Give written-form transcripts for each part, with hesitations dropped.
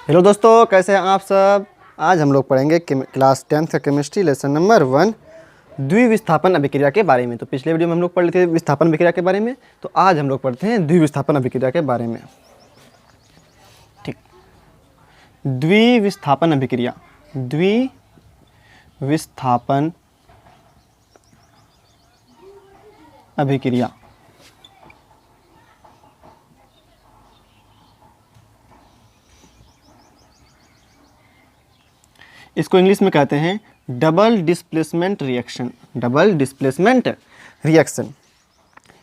Hello दोस्तों, कैसे हैं आप सब। आज हम लोग पढ़ेंगे क्लास 10th का केमिस्ट्री लेसन नंबर 1 द्विविस्थापन अभिक्रिया के बारे में। तो पिछले वीडियो में हम लोग पढ़ लेते थे विस्थापन अभिक्रिया के बारे में, तो आज हम लोग पढ़ते हैं द्विविस्थापन अभिक्रिया के बारे में। ठीक, द्विविस्थापन अभिक्रिया, द्विविस्थापन अभिक्रिया। इसको इंग्लिश में कहते हैं double displacement reaction. Double displacement reaction.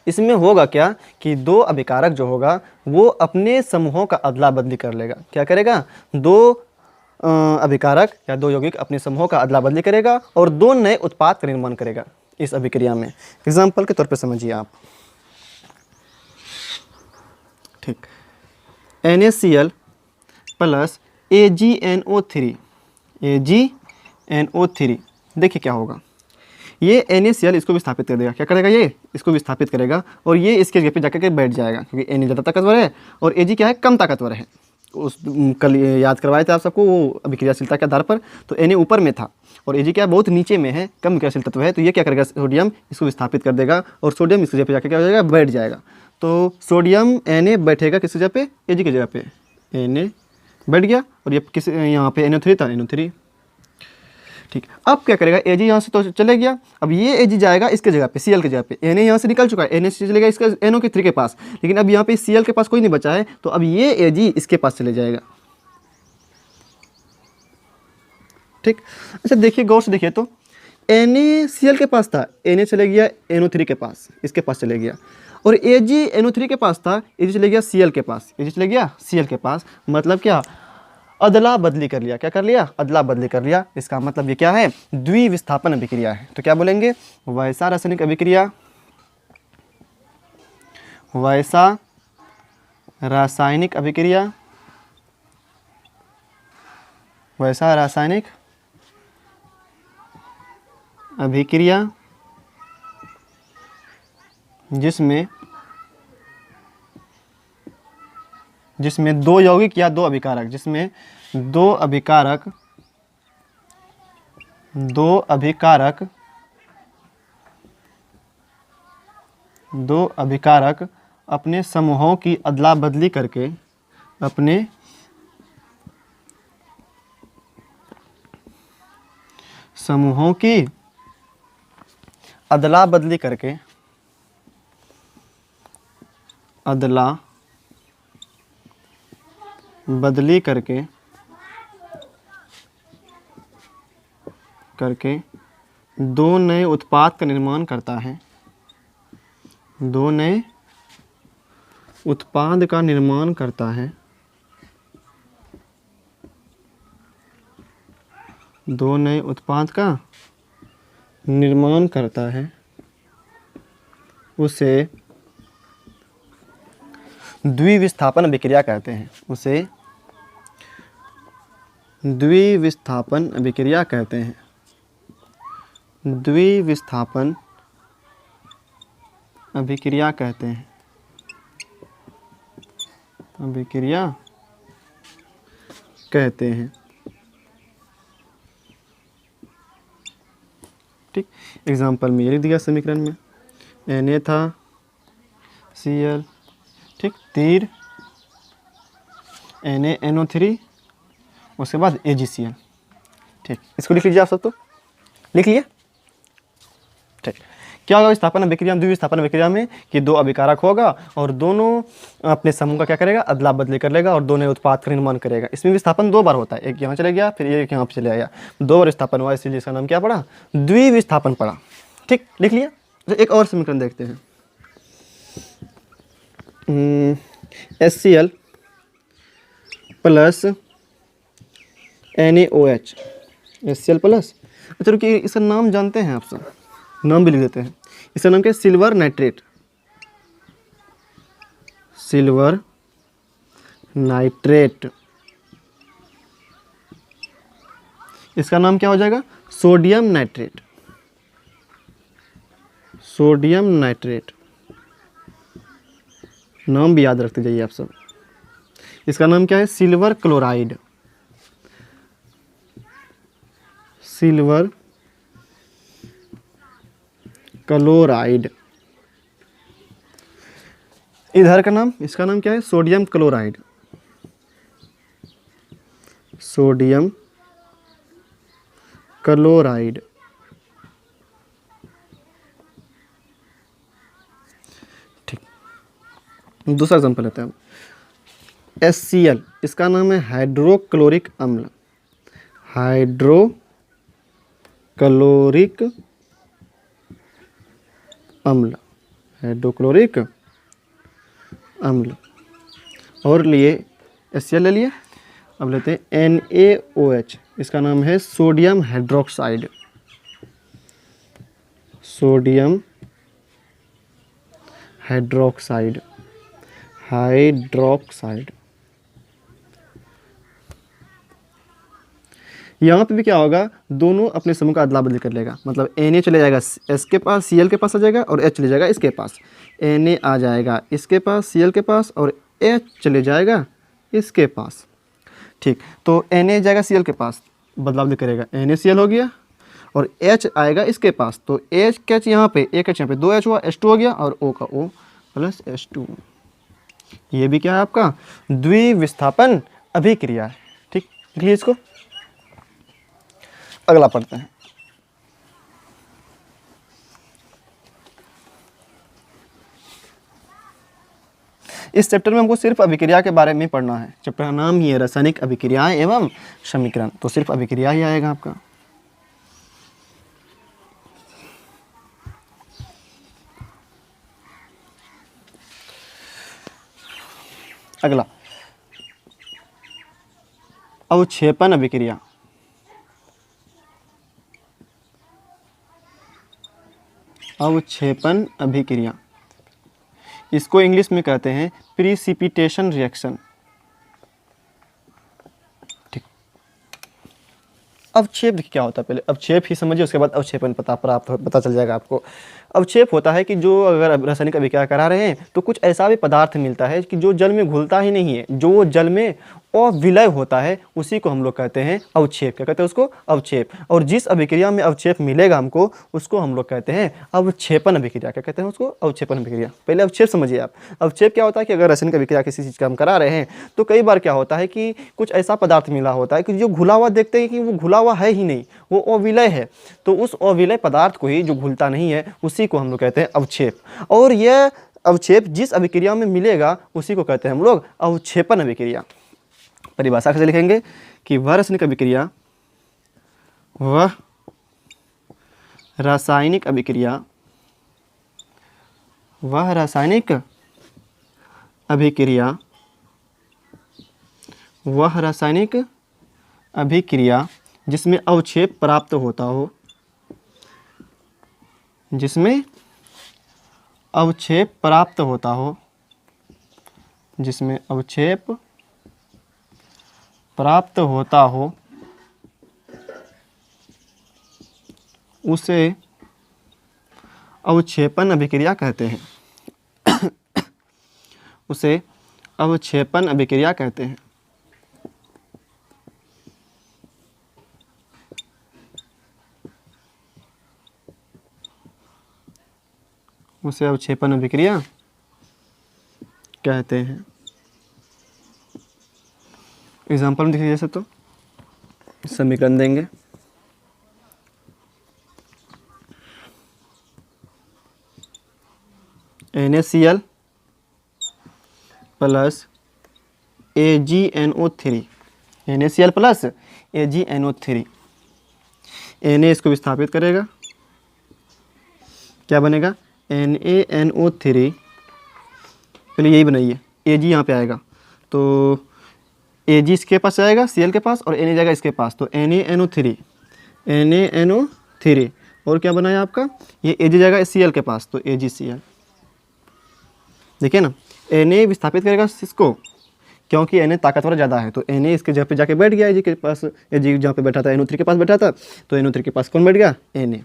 इसमें होगा क्या कि दो अभिकारक जो होगा वो अपने समूहों का अदला बदली कर लेगा। क्या करेगा? दो अभिकारक या दो यौगिक अपने समूहों का अदला बदली करेगा और दो नए उत्पाद का निर्माण करेगा इस अभिक्रिया में। एग्जाम्पल के तौर पे समझिए आप। ठीक, NaCl प्लस AgNO3। AgNO3, देखिए क्या होगा। ये NaCl इसको विस्थापित कर देगा। क्या करेगा? ये इसको विस्थापित करेगा और ये इसके जगह पे जाकर के बैठ जाएगा, क्योंकि Na ज़्यादा ताकतवर है और Ag क्या है? कम ताकतवर है। उस कल याद करवाए थे आप सबको वो अभिक्रियाशीलता के आधार पर। तो Na ऊपर में था और Ag क्या बहुत नीचे में है, कम क्रियाशील तत्व है। तो ये क्या करेगा? सोडियम इसको विस्थापित कर देगा और सोडियम इसकी जगह पे जाकर क्या हो जाएगा? बैठ जाएगा। तो सोडियम Na बैठेगा किस जगह पे? Ag की जगह पे। Na बैठ गया और ये किस यहाँ पे NO3 था, NO3। ठीक, अब क्या करेगा? Ag यहाँ से तो चले गया, अब ये Ag जाएगा इसके जगह पे, Cl की जगह पे। Na यहाँ से निकल चुका है, Na से चलेगा इसका NO3 के पास, लेकिन अब यहाँ पे Cl के पास कोई नहीं बचा है, तो अब ये Ag इसके पास चले जाएगा। ठीक, अच्छा देखिए, गौर से देखिए तो Na Cl के पास था, Na चले गया NO3 के पास, इसके पास चले गया, और Ag NO3 के पास था, Ag चले गया Cl के पास, Ag चले गया Cl के पास। मतलब क्या? अदला बदली कर लिया। क्या कर लिया? अदला बदली कर लिया। इसका मतलब ये क्या है? द्विविस्थापन अभिक्रिया है। तो क्या बोलेंगे? वैसा रासायनिक अभिक्रिया, वैसा रासायनिक अभिक्रिया, वैसा रासायनिक अभिक्रिया जिसमें दो यौगिक या दो अभिकारक, जिसमें दो अभिकारक अपने समूहों की अदला बदली करके, अपने समूहों की अदला बदली करके, दो नए उत्पाद का निर्माण करता है। दो नए उत्पाद का निर्माण करता है। दो नए उत्पाद का निर्माण करता है, उसे द्विविस्थापन अभिक्रिया कहते हैं। उसे द्विविस्थापन अभिक्रिया कहते हैं। द्विविस्थापन अभिक्रिया कहते हैं। अभिक्रिया कहते हैं। ठीक, एग्जाम्पल में ये लिख दिया समीकरण में, Na था, Cl, ठीक, तीर NaNO3, उसके बाद AgCl। ठीक, इसको लिख लीजिए आप सब। तो लिख लिए? ठीक, क्या होगा विस्थापन अभिक्रिया, द्विविस्थापन अभिक्रिया में कि दो अभिकारक होगा और दोनों अपने समूह का क्या करेगा? अदला बदली कर लेगा और दो नए उत्पाद का निर्माण करेगा। इसमें विस्थापन दो बार होता है, एक यहाँ चले गया फिर एक यहाँ पे चले आया, दो बार विस्थापन हुआ, इसलिए इसका नाम क्या पड़ा? द्विविस्थापन पड़ा। ठीक, लिख लिया। एक और समीकरण देखते हैं। HCl plus NaOH, HCl plus, अच्छा रुकिए, इसका नाम जानते हैं आप सब? नाम भी लिख देते हैं। इसका नाम क्या है? Silver nitrate. Silver nitrate. इसका नाम क्या हो जाएगा? Sodium nitrate. Sodium nitrate. नाम भी याद रखते जाइए आप सब। इसका नाम क्या है? Silver chloride. Silver chloride. इधर का नाम, इसका नाम क्या है? Sodium chloride. Sodium chloride. ठीक, दूसरा एग्जाम्पल लेते हैं। HCl, इसका नाम है हाइड्रोक्लोरिक अम्ल। हाइड्रोक्लोरिक अम्ल, हाइड्रोक्लोरिक अम्ल। और लिए HCl ले लिए, अब लेते हैं NaOH, इसका नाम है sodium hydroxide. Sodium hydroxide, hydroxide. यहाँ पे भी क्या होगा, दोनों अपने समूह का अदला बदली कर लेगा। मतलब Na चले जाएगा S के पास, Cl के पास आ जाएगा, और H चले जाएगा इसके पास। Na आ जाएगा इसके पास, Cl के पास, और H चले जाएगा इसके पास। ठीक, तो Na जाएगा Cl के पास, बदलाव भी करेगा, NaCl हो गया, और H आएगा इसके पास, तो H कैच यहाँ पे, एक H यहाँ पे, 2H हुआ, H2 हो गया, और O का O प्लस H2। ये भी क्या है आपका? द्विविस्थापन अभिक्रिया है। ठीक, लिखिए इसको। अगला पढ़ते हैं। इस चैप्टर में हमको सिर्फ अभिक्रिया के बारे में पढ़ना है। चैप्टर का नाम ही है रासायनिक अभिक्रियाएं एवं समीकरण, तो सिर्फ अभिक्रिया ही आएगा आपका। अगला अवक्षेपण अभिक्रिया। अवक्षेपण अभिक्रिया, इसको इंग्लिश में कहते हैं प्रीसिपिटेशन रिएक्शन। ठीक, अवक्षेप क्या होता है? पहले अवक्षेप ही समझिए, उसके बाद अवक्षेपण पता चल जाएगा आपको। अवक्षेप होता है कि जो अगर रासायनिक अभिक्रिया करा रहे हैं तो कुछ ऐसा भी पदार्थ मिलता है कि जो जल में घुलता ही नहीं है, जो जल में अविलय होता है, उसी को हम लोग कहते हैं अवक्षेप। क्या कहते हैं उसको? अवक्षेप। और जिस अभिक्रिया में अवक्षेप मिलेगा हमको, उसको हम लोग कहते हैं अवक्षेपण अभिक्रिया। क्या कहते हैं उसको? अवक्षेपण अभिक्रिया। पहले अवक्षेप समझिए आप। अवक्षेप क्या होता है कि अगर रासायनिक अभिक्रिया किसी चीज़ का हम करा रहे हैं तो कई बार क्या होता है कि कुछ ऐसा पदार्थ मिला होता है कि जो घुला हुआ देखते हैं कि वो घुला हुआ है ही नहीं, वो अविलय है, तो उस अविलय पदार्थ को ही, जो घुलता नहीं है, उसी को हम लोग कहते हैं अवक्षेप। और यह अवक्षेप जिस अभिक्रिया में मिलेगा उसी को कहते हैं हम लोग अवक्षेपण अभिक्रिया। परिभाषा कैसे लिखेंगे कि वह रासायनिक अभिक्रिया, वह रासायनिक अभिक्रिया, वह रासायनिक अभिक्रिया, वह रासायनिक अभिक्रिया जिसमें अवक्षेप प्राप्त होता हो, जिसमें अवक्षेप प्राप्त होता हो, जिसमें अवक्षेप प्राप्त होता हो, उसे अवक्षेपण अभिक्रिया कहते हैं। उसे अवक्षेपण अभिक्रिया कहते हैं। उसे अवक्षेपण अभिक्रिया कहते हैं। एग्जाम्पल में देखिए, जैसे तो समीकरण देंगे, NaCl plus AgNO3, NaCl plus AgNO3। Na इसको विस्थापित करेगा, क्या बनेगा? NaNO3। पहले यही बनाइए, Ag यहाँ पे आएगा, तो Ag इसके पास जाएगा Cl के पास, और Na जाएगा इसके पास, तो NaNO3, NaNO3। और क्या बनाया आपका? ये Ag जाएगा Cl के पास, तो AgCl। देखिए ना, Na विस्थापित करेगा इसको, क्योंकि Na ताकतवर ज़्यादा है, तो Na इसके जगह पे जाके बैठ गया Ag के पास। Ag जहाँ पे बैठा था NO3 के पास बैठा था, तो NO3 के पास कौन बैठ गया? Na।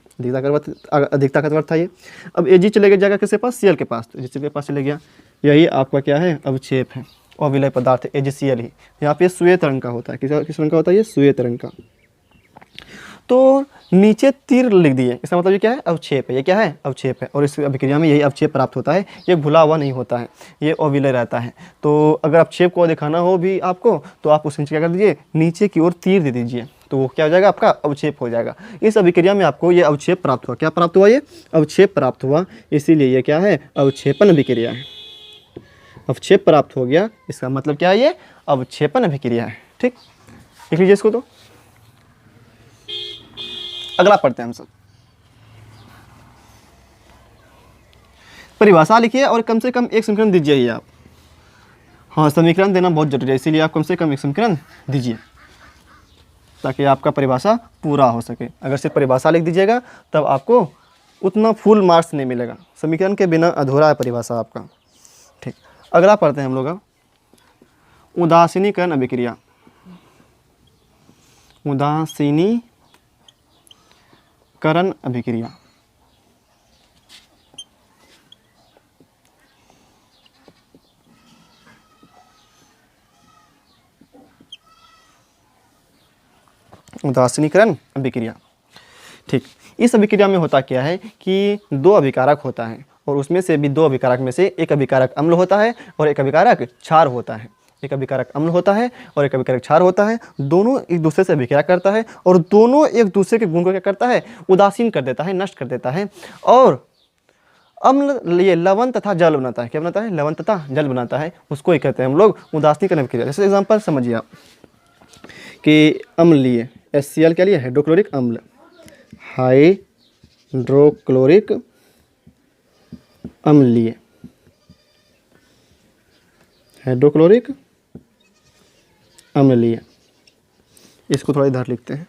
अधिक ताकतवर था ये। अब Ag चले गया जाएगा किसके पास? Cl के पास, तो Cl के पास चले गया। यही आपका क्या है? अवक्षेप है, अविलय पदार्थ AgCl ही। यहाँ पे श्वेत रंग का होता है। किस रंग का होता है ये? श्वेत रंग का। तो नीचे तीर लिख दिए, इसका मतलब ये क्या है, अवक्षेप है। ये क्या है, अवक्षेप है। और इस अभिक्रिया में यही अवक्षेप प्राप्त होता है, ये घुला हुआ नहीं होता है, ये ओविलर रहता है। तो अगर अवक्षेप को दिखाना हो भी आपको, तो आप उसके नीचे क्या कर दीजिए, नीचे की ओर तीर दे दीजिए, तो वो क्या हो जाएगा, आपका अवक्षेप हो जाएगा। इस अभिक्रिया में आपको ये अवक्षेप प्राप्त हुआ। क्या प्राप्त हुआ, ये अवक्षेप प्राप्त हुआ, इसीलिए ये क्या है, अवक्षेपण अभिक्रिया है। अवक्षेप प्राप्त हो गया, इसका मतलब क्या है, ये अवक्षेपण अभिक्रिया है। ठीक, लिख लीजिए इसको। तो अगला पढ़ते हैं हम सब। परिभाषा लिखिए और कम से कम एक समीकरण दीजिए ही आप। हाँ, समीकरण देना बहुत जरूरी है, इसीलिए आप कम से कम एक समीकरण दीजिए ताकि आपका परिभाषा पूरा हो सके। अगर सिर्फ परिभाषा लिख दीजिएगा तब आपको उतना फुल मार्क्स नहीं मिलेगा। समीकरण के बिना अधूरा है परिभाषा आपका। ठीक, अगला पढ़ते हैं हम लोग अब उदासीनीकरण अभिक्रिया। उदासीनीकरण अभिक्रिया। उदासीनीकरण अभिक्रिया। ठीक, इस अभिक्रिया में होता क्या है कि दो अभिकारक होता है और उसमें से भी दो अभिकारक में से एक अभिकारक अम्ल होता है और एक अभिकारक क्षार होता है। एक अभिकारक अम्ल होता है और एक अभिकारक क्षार होता है। दोनों एक दूसरे से अभिक्रिया करता है और दोनों एक दूसरे के गुण को क्या करता है, उदासीन कर देता है, नष्ट कर देता है। और अम्ल ये लवण तथा जल बनाता है। क्या बनाता है, लवण तथा जल बनाता है। उसको ही कहते हैं हम लोग उदासीनीकरण अभिक्रिया। जैसे एग्जाम्पल समझिए आप कि अम्ल लिए HCl क्या लिए, हाइड्रोक्लोरिक अम्ल, हाइड्रोक्लोरिक अम्ल लिए, हाइड्रोक्लोरिक अम्ल लिए, इसको थोड़ा इधर लिखते हैं,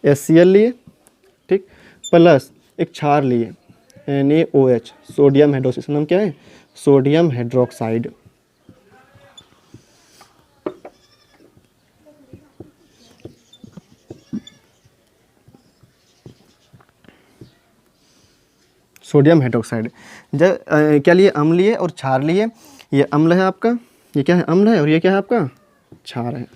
HCl लिए, ठीक, प्लस एक क्षार लिए NaOH, सोडियम हाइड्रोक्साइड, नाम क्या है, सोडियम हाइड्रोक्साइड। Sodium hydroxide. जब क्या लिए, अम्ल लिए और क्षार लिए। ये अम्ल है आपका, ये क्या है, अम्ल है, और ये क्या है आपका, क्षार है।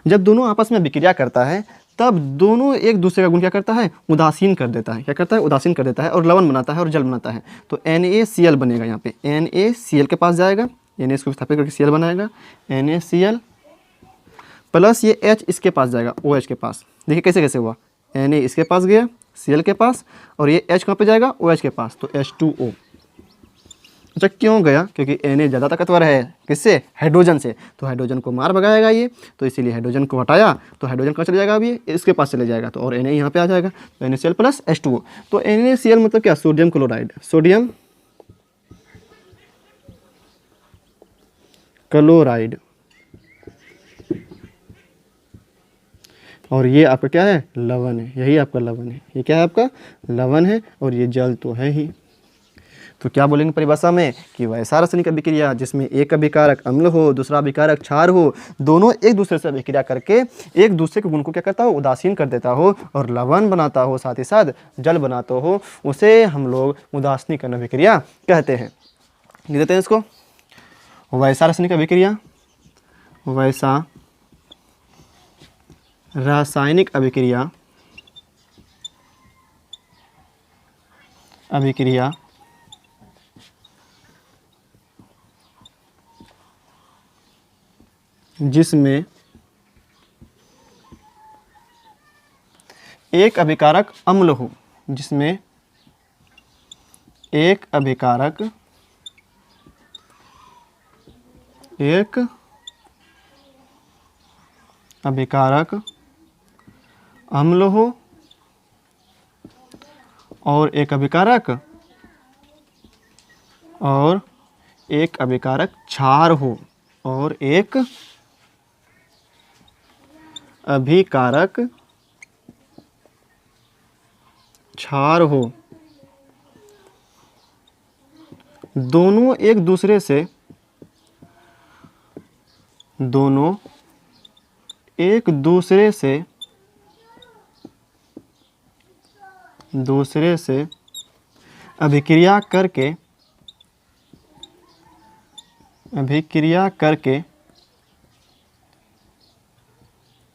जब दोनों आपस में विक्रिया करता है तब दोनों एक दूसरे का गुण क्या करता है, उदासीन कर देता है। क्या करता है, उदासीन कर देता है और लवण बनाता है और जल बनाता है। तो NaCl बनेगा, यहाँ पे NaCl के पास जाएगा, Na इसको विस्थापित करके Cl बनाएगा, NaCl प्लस ये H इसके पास जाएगा, OH के पास। देखिए कैसे कैसे हुआ, Na इसके पास गया, Cl के पास, और ये H कहाँ पे जाएगा, OH के पास, तो H2O। अच्छा, क्यों गया, क्योंकि Na ज़्यादा ताकतवर है किससे, हाइड्रोजन से, तो हाइड्रोजन को मार भगाएगा ये, तो इसीलिए हाइड्रोजन को हटाया, तो हाइड्रोजन कहाँ चले जाएगा, अब ये इसके पास चले जाएगा, तो और Na यहाँ पे आ जाएगा, तो NaCl प्लस H2O। तो NaCl मतलब क्या, सोडियम क्लोराइड, सोडियम क्लोराइड, और ये आपका क्या है, लवण है, यही आपका लवण है, ये क्या है आपका लवण है, और ये जल तो है ही। तो क्या बोलेंगे परिभाषा में कि वैसा रासायनिक अभिक्रिया जिसमें एक अभिकारक अम्ल हो, दूसरा अभिकारक क्षार हो, दोनों एक दूसरे से अभिक्रिया करके एक दूसरे के गुण को क्या करता हो, उदासीन कर देता हो और लवण बनाता हो, साथ ही साथ जल बनाता हो, उसे हम लोग उदासीनीकरण अभिक्रिया कहते हैं। लिख देते हैं इसको, वैसा रासायनिक अभिक्रिया, वैसा रासायनिक अभिक्रिया, अभिक्रिया जिसमें एक अभिकारक अम्ल हो, जिसमें एक अभिकारक अम्ल हो और एक अभिकारक क्षार हो, और एक अभिकारक क्षार हो, दोनों एक दूसरे से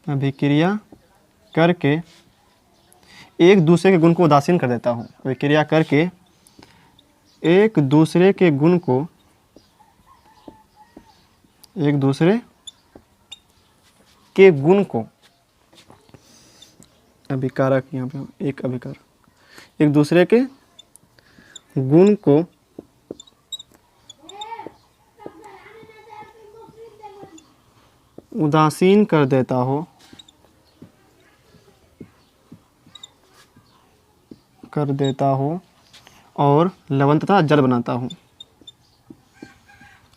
अभिक्रिया करके एक दूसरे के गुण को उदासीन कर देता हूँ। अभिक्रिया करके एक दूसरे के गुण को, एक दूसरे के गुण को, अभिकारक यहाँ पे एक अभिकारक, एक दूसरे के गुण को उदासीन कर देता हो, और लवण तथा जल बनाता हूँ,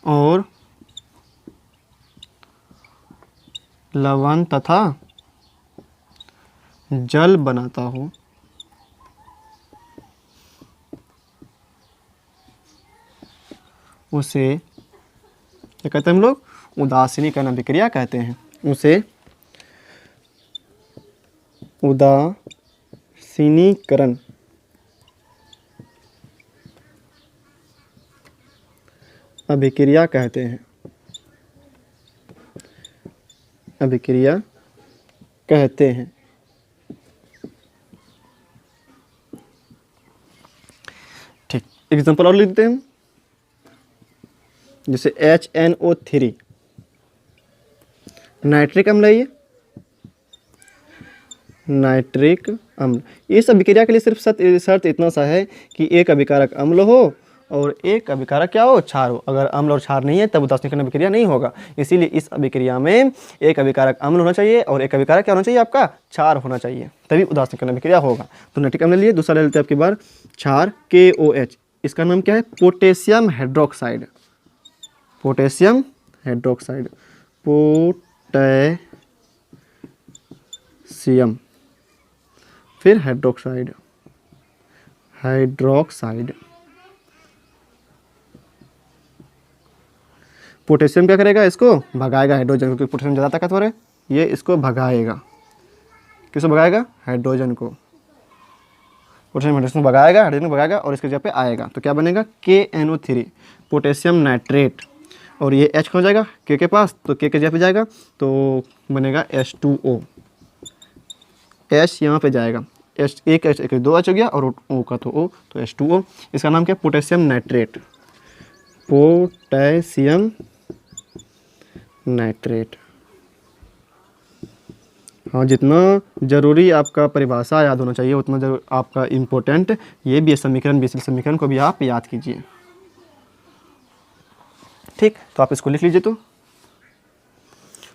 और लवण तथा जल बनाता हूँ, उसे क्या कहते हैं हम लोग? उदासीनीकरण अभिक्रिया कहते हैं। उसे उदासीनीकरण अभिक्रिया कहते हैं, अभिक्रिया कहते हैं। ठीक, एग्जांपल और लिखते हैं। जैसे HNO3 नाइट्रिक अम्ल है, ये नाइट्रिक अम्ल। इस अभिक्रिया के लिए सिर्फ शर्त इतना सा है कि एक अभिकारक अम्ल हो और एक अभिकारक क्या हो? क्षार हो। अगर अम्ल और क्षार नहीं है तब उदासीनीकरण अभिक्रिया नहीं होगा। इसीलिए इस अभिक्रिया में एक अभिकारक अम्ल होना चाहिए और एक अभिकारक क्या होना चाहिए? आपका क्षार होना चाहिए, तभी उदासीनीकरण अभिक्रिया होगा। तो नाइट्रिक अम्ल लिए, दूसरा ले लेते हैं आपकी बार क्षार KOH। इसका नाम क्या है? Potassium hydroxide, potassium hydroxide, potassium, फिर हाइड्रोक्साइड, हाइड्रोक्साइड। पोटेशियम क्या करेगा? इसको भगाएगा हाइड्रोजन, क्योंकि पोटेशियम ज़्यादा ताकतवर है, ये इसको भगाएगा। किसको भगाएगा? हाइड्रोजन को। पोटेशियम हाइड्रोजन को भगाएगा, हाइड्रोजन को भगाएगा और इसके जगह पे आएगा तो क्या बनेगा? KNO3, potassium nitrate. और ये H हो जाएगा K के पास, तो K के जगह पे जाएगा तो बनेगा H2O। H यहाँ पे जाएगा, H एक H एक 2 H हो गया और O का तो O, तो H2O। इसका नाम क्या है? Potassium nitrate, potassium nitrate. हाँ, जितना ज़रूरी आपका परिभाषा याद होना चाहिए उतना जरूर आपका इम्पोर्टेंट ये भी समीकरण, बीसवें समीकरण को भी आप याद कीजिए। ठीक, तो आप इसको लिख लीजिए। तो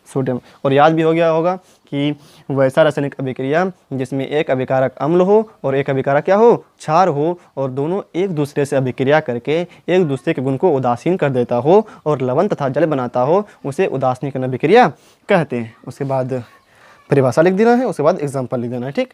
सोडियम, और याद भी हो गया होगा कि वैसा रासायनिक अभिक्रिया जिसमें एक अभिकारक अम्ल हो और एक अभिकारक क्या हो? क्षार हो, और दोनों एक दूसरे से अभिक्रिया करके एक दूसरे के गुण को उदासीन कर देता हो और लवण तथा जल बनाता हो, उसे उदासीनीकरण अभिक्रिया कहते हैं। उसके बाद परिभाषा लिख देना है, उसके बाद एग्जाम्पल लिख देना है। ठीक।